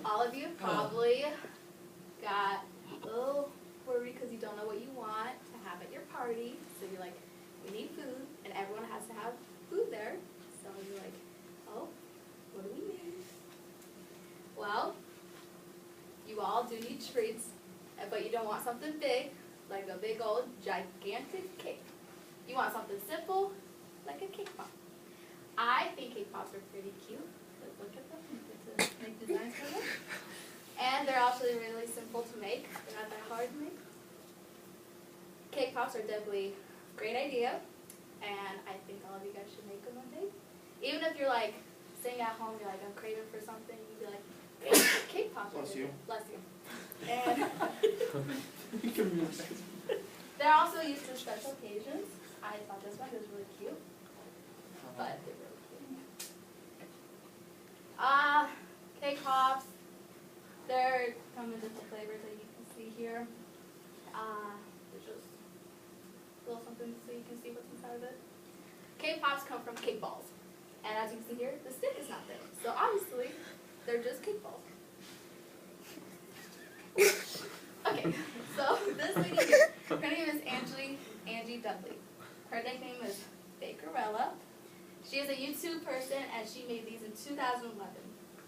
all of you probably got a little worried because you don't know what you want to have at your party. So you're like, we need food, and everyone has to have food there. So you're like, oh, what do we need? Well, you all do need treats, but you don't want something big, like a big old gigantic cake. You want something simple, like a cake pop. I think cake pops are pretty cute. Look at them. You get to make designs for them. And they're actually really simple to make. They're not that hard to make. Cake pops are definitely a great idea, and I think all of you guys should make them one day. Even if you're like sitting at home, you're like, I'm craving for something, you'd be like, cake pops. Bless you. Bless you. And they're also used for special occasions. I thought this one was really cute. But they're really cute. Cake pops. They're come in different flavors that you can see here. There's just a little something so you can see what's inside of it. Cake pops come from cake balls. And as you can see here, the stick is not there. So obviously, they're just cake balls. Okay, so this lady here, her name is Angie Dudley. Her nickname is BeccaWhInfo. She is a YouTube person, and she made these in 2011.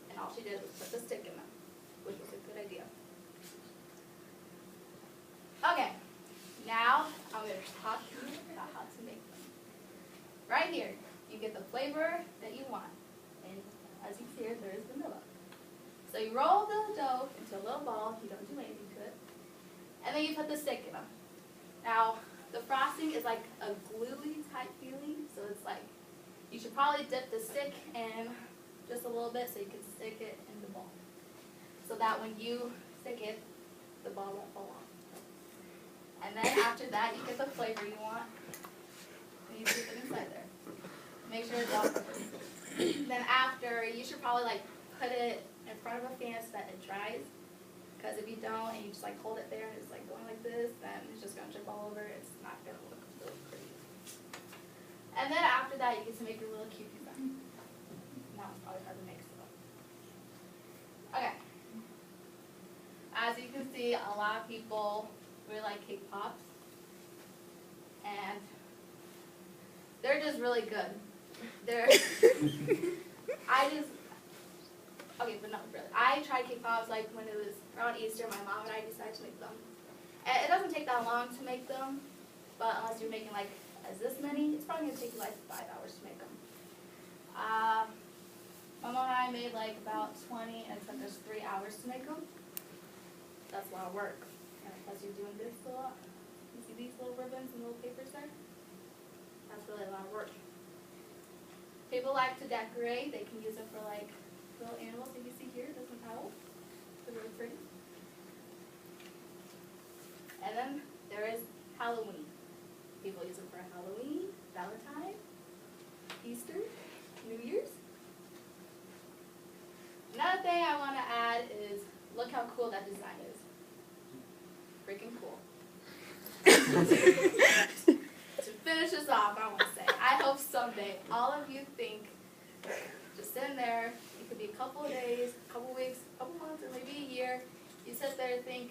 And all she did was put the stick in them, which was a good idea. Okay, now I'm going to talk to you about how to make them. Right here, you get the flavor that you want. And as you see here, there is vanilla. So you roll the dough into a little ball. You don't do anything to it. And then you put the stick in them. Now, the frosting is like a gluey type feeling. So it's like, you should probably dip the stick in just a little bit so you can stick it in the ball. So that when you stick it, the ball won't fall off. And then after that, you get the flavor you want. And you stick it inside there. Make sure it's all covered. Then after, you should probably like put it in front of a fan so that it dries. Because if you don't and you just like hold it there and it's like going like this, then it's just going to drip all over. It's not going to look really pretty. And then after that, you get to make your little cute design. Now it's probably hard to make so. Okay. As you can see, a lot of people really like cake pops. And they're just really good. They're, okay, but not really. I tried cake pops like when it was around Easter. My mom and I decided to make them. And it doesn't take that long to make them, but unless you're making like as this many, it's probably going to take you like 5 hours to make them. My mom and I made like about 20, and it took us 3 hours to make them. That's a lot of work. And plus you're doing this a lot. You see these little ribbons and little papers there? That's really a lot of work. People like to decorate. They can use it for like little animals that you see here. There's some owls. They're really pretty. And then there is Halloween. People use it for Halloween, Valentine, Easter, New Year's. Another thing I want to add is look how cool that design is. Freaking cool. To finish this off, I want to say, I hope someday all of you think, just sitting there, it could be a couple of days, a couple of weeks, a couple months, or maybe a year, you sit there and think,